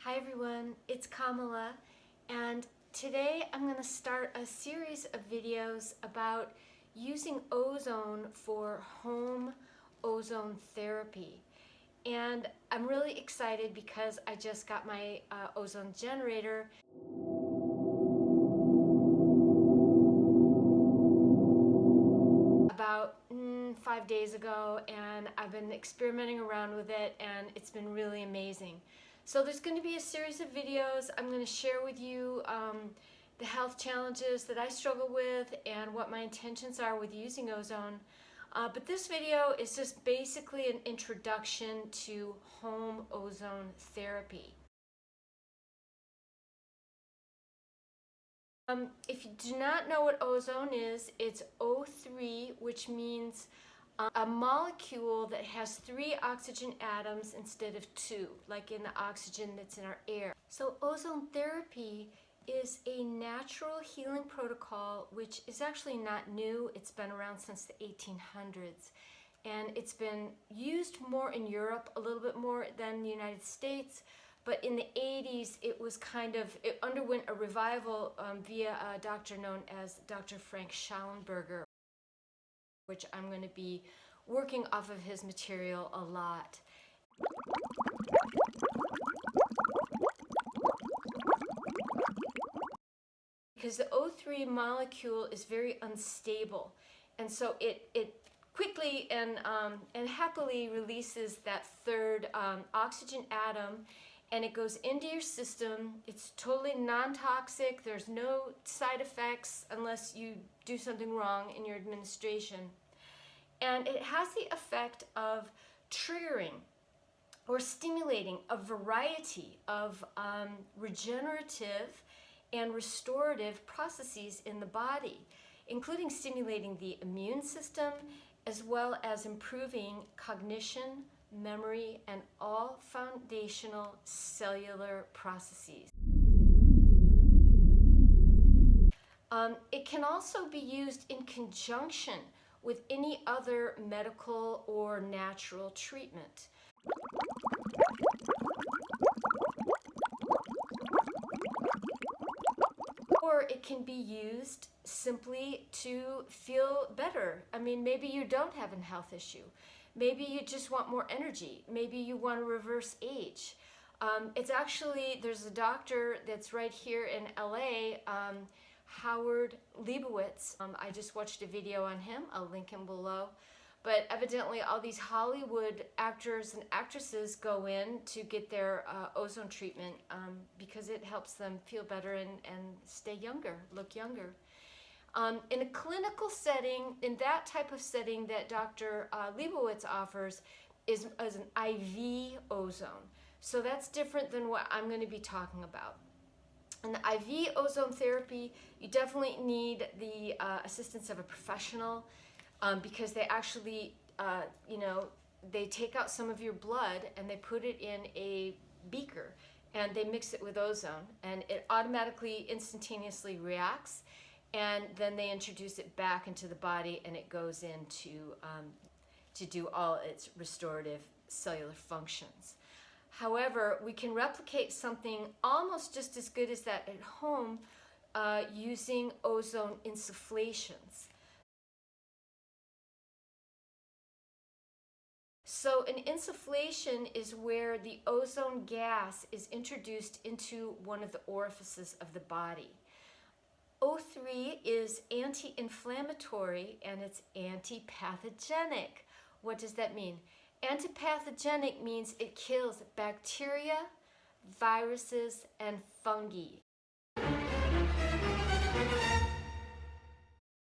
Hi everyone, it's Kamala, and today I'm going to start a series of videos about using ozone for home ozone therapy. And I'm really excited because I just got my ozone generator. About 5 days ago, and I've been experimenting around with it and it's been really amazing. So there's going to be a series of videos. I'm going to share with you the health challenges that I struggle with and what my intentions are with using ozone. But this video is just basically an introduction to home ozone therapy. If you do not know what ozone is, it's O3, which means a molecule that has 3 oxygen atoms instead of 2, like in the oxygen that's in our air. So ozone therapy is a natural healing protocol which is actually not new. It's been around since the 1800s. And it's been used more in Europe, a little bit more than the United States. But in the 80s, it underwent a revival via a doctor known as Dr. Frank Schallenberger, which I'm going to be working off of his material a lot. Because the O3 molecule is very unstable, and so it quickly and happily releases that third oxygen atom, and it goes into your system. It's totally non-toxic. There's no side effects unless you do something wrong in your administration. And it has the effect of triggering or stimulating a variety of regenerative and restorative processes in the body, including stimulating the immune system, as well as improving cognition, memory, and all foundational cellular processes. It can also be used in conjunction with any other medical or natural treatment. Or it can be used simply to feel better. I mean, maybe you don't have a health issue. Maybe you just want more energy. Maybe you want to reverse age. It's actually, there's a doctor that's right here in LA, Howard Leibowitz. I just watched a video on him. I'll link him below. But evidently all these Hollywood actors and actresses go in to get their ozone treatment because it helps them feel better and stay younger, look younger. In a clinical setting, in that type of setting that Dr. Leibowitz offers is an IV ozone. So that's different than what I'm going to be talking about. In the IV ozone therapy, you definitely need the assistance of a professional because they actually, they take out some of your blood and they put it in a beaker and they mix it with ozone, and it automatically, instantaneously reacts, and then they introduce it back into the body and it goes in to do all its restorative cellular functions. However, we can replicate something almost just as good as that at home using ozone insufflations. So an insufflation is where the ozone gas is introduced into one of the orifices of the body. O3 is anti-inflammatory and it's anti-pathogenic. What does that mean? Antipathogenic means it kills bacteria, viruses, and fungi.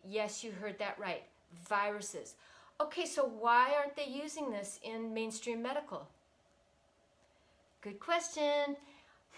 Yes, you heard that right. Viruses. Okay, so why aren't they using this in mainstream medical? Good question.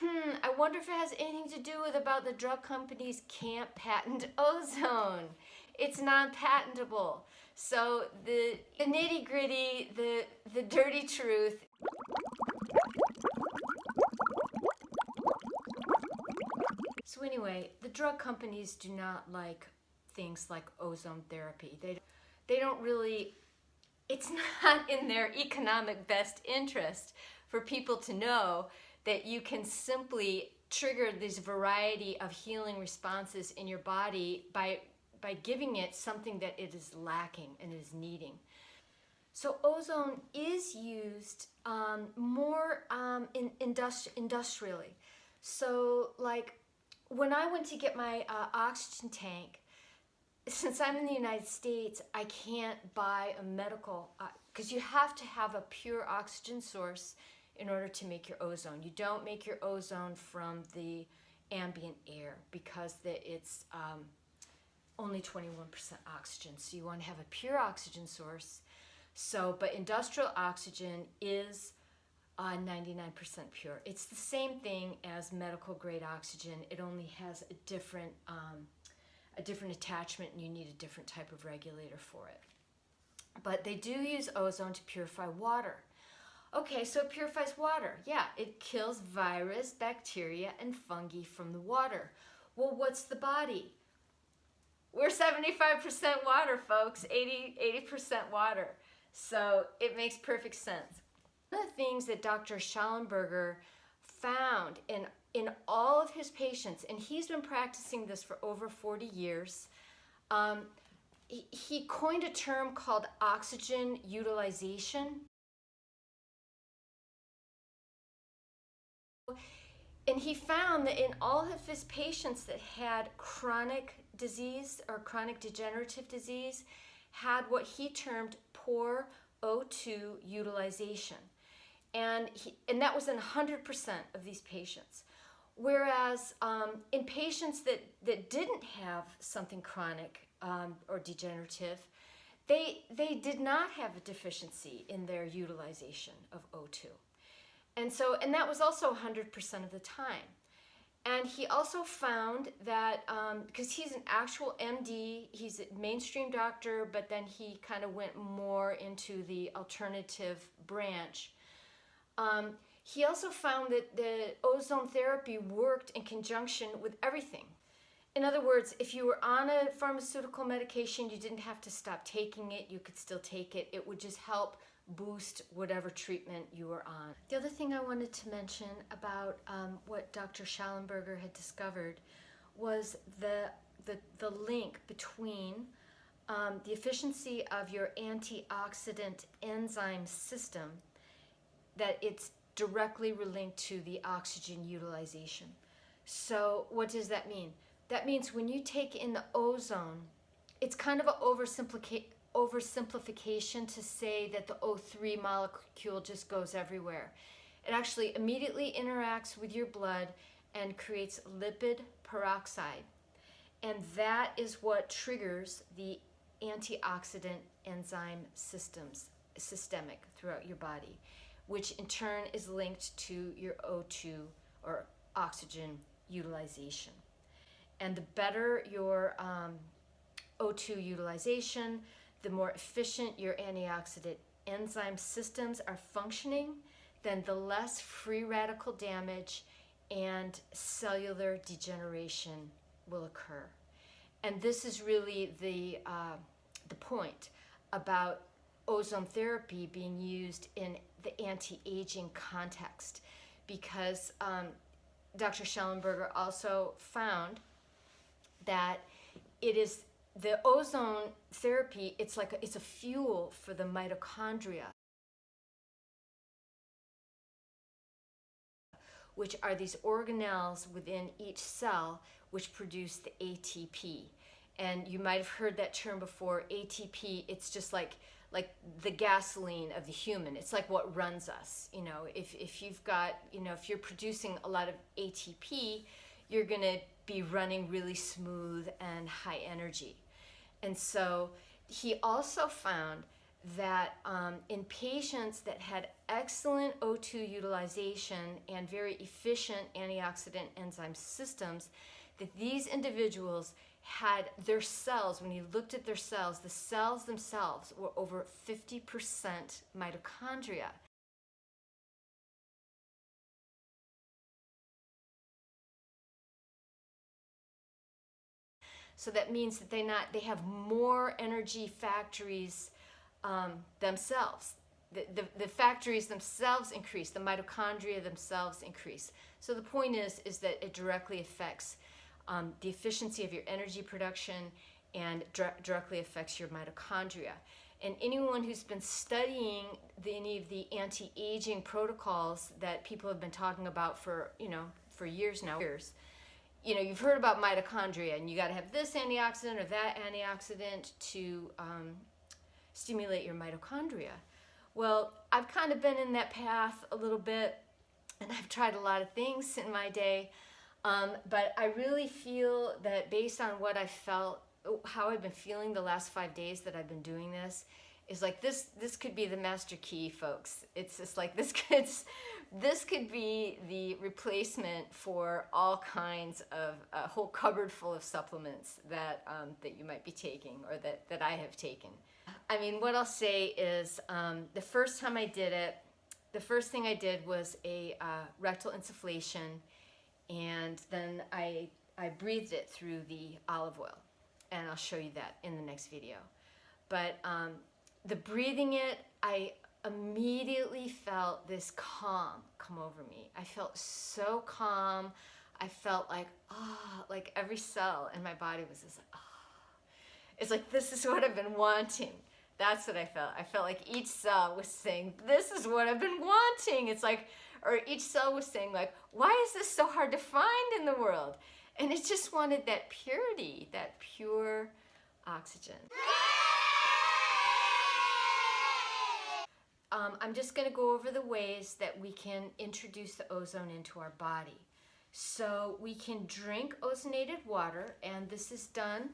I wonder if it has anything to do with about the drug companies can't patent ozone. It's non-patentable. So the nitty-gritty, the dirty truth. So anyway, the drug companies do not like things like ozone therapy. They don't really, it's not in their economic best interest for people to know that you can simply trigger this variety of healing responses in your body by giving it something that it is lacking and is needing. So ozone is used more industrially. So like when I went to get my oxygen tank, since I'm in the United States, I can't buy a medical, because you have to have a pure oxygen source in order to make your ozone. You don't make your ozone from the ambient air because it's only 21% oxygen. So you want to have a pure oxygen source. But industrial oxygen is 99% pure. It's the same thing as medical grade oxygen. It only has a different attachment, and you need a different type of regulator for it. But they do use ozone to purify water. Okay, so it purifies water. Yeah, it kills virus, bacteria, and fungi from the water. Well, what's the body? We're 75% water, folks, 80% water. So it makes perfect sense. One of the things that Dr. Schallenberger found in all of his patients, and he's been practicing this for over 40 years, he coined a term called oxygen utilization. And he found that in all of his patients that had chronic disease or chronic degenerative disease had what he termed poor O2 utilization. And that was in 100% of these patients. Whereas in patients that didn't have something chronic or degenerative, they did not have a deficiency in their utilization of O2. And that was also 100% of the time. And he also found that, because he's an actual MD, he's a mainstream doctor, but then he kind of went more into the alternative branch. He also found that the ozone therapy worked in conjunction with everything. In other words, if you were on a pharmaceutical medication, you didn't have to stop taking it. You could still take it. It would just help boost whatever treatment you were on. The other thing I wanted to mention about what Dr. Schallenberger had discovered was the link between the efficiency of your antioxidant enzyme system, that it's directly linked to the oxygen utilization. So what does that mean? That means when you take in the ozone, it's kind of an oversimplification to say that the O3 molecule just goes everywhere. It actually immediately interacts with your blood and creates lipid peroxide. And that is what triggers the antioxidant enzyme systemic throughout your body, which in turn is linked to your O2 or oxygen utilization. And the better your O2 utilization, the more efficient your antioxidant enzyme systems are functioning, then the less free radical damage and cellular degeneration will occur. And this is really the point about ozone therapy being used in the anti-aging context, because Dr. Schallenberger also found that it is the ozone therapy, it's a fuel for the mitochondria, which are these organelles within each cell which produce the ATP. And you might have heard that term before, ATP. It's just like the gasoline of the human. It's like what runs us. If you've got, if you're producing a lot of ATP, you're gonna be running really smooth and high energy. And so he also found that in patients that had excellent O2 utilization and very efficient antioxidant enzyme systems, that these individuals had their cells, when you looked at their cells, the cells themselves were over 50% mitochondria. So that means that they have more energy factories themselves. the factories themselves increase, the mitochondria themselves increase. So the point is that it directly affects the efficiency of your energy production and directly affects your mitochondria. And anyone who's been studying any of the anti-aging protocols that people have been talking about for years now, you've heard about mitochondria, and you got to have this antioxidant or that antioxidant to stimulate your mitochondria. Well, I've kind of been in that path a little bit, and I've tried a lot of things in my day, but I really feel that based on what I felt, how I've been feeling the last 5 days that I've been doing this, is like this could be the master key, folks. It's just like this could be the replacement for all kinds of a whole cupboard full of supplements that you might be taking, or that I have taken. I mean, what I'll say is the first time I did it, the first thing I did was a rectal insufflation, and then I breathed it through the olive oil. And I'll show you that in the next video. But the breathing it, I immediately felt this calm come over me. I felt so calm. I felt like, like every cell in my body was just like, It's like, this is what I've been wanting. That's what I felt. I felt like each cell was saying, this is what I've been wanting. It's like, or each cell was saying like, why is this so hard to find in the world? And it just wanted that purity, that pure oxygen. I'm just going to go over the ways that we can introduce the ozone into our body. So we can drink ozonated water, and this is done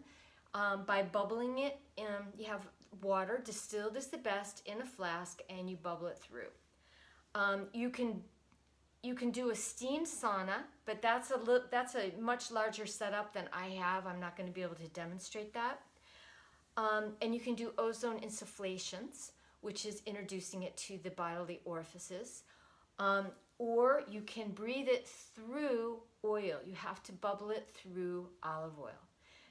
by bubbling it. You have water, distilled is the best, in a flask, and you bubble it through. You can do a steam sauna, but that's a much larger setup than I have. I'm not going to be able to demonstrate that. And you can do ozone insufflations, which is introducing it to the bodily orifices. Or you can breathe it through oil. You have to bubble it through olive oil.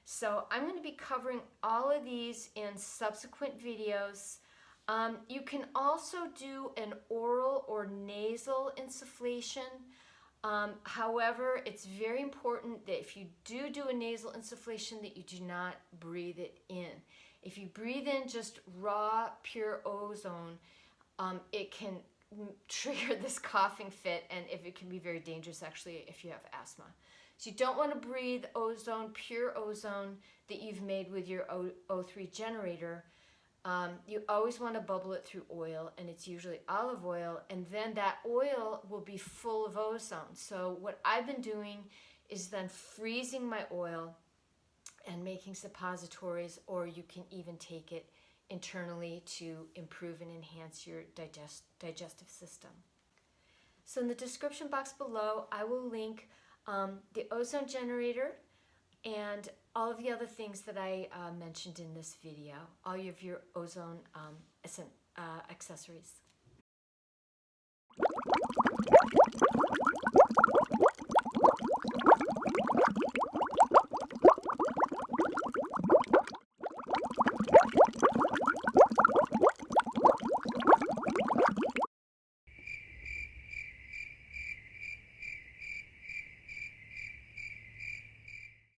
So I'm going to be covering all of these in subsequent videos. You can also do an oral or nasal insufflation. However, it's very important that if you do a nasal insufflation, that you do not breathe it in. If you breathe in just raw, pure ozone, it can trigger this coughing fit, and if it can be very dangerous actually if you have asthma. So you don't want to breathe ozone, pure ozone that you've made with your O3 generator. You always want to bubble it through oil, and it's usually olive oil, and then that oil will be full of ozone. So what I've been doing is then freezing my oil and making suppositories, or you can even take it internally to improve and enhance your digestive system. So in the description box below, I will link the ozone generator and all of the other things that I mentioned in this video, all of your ozone accessories.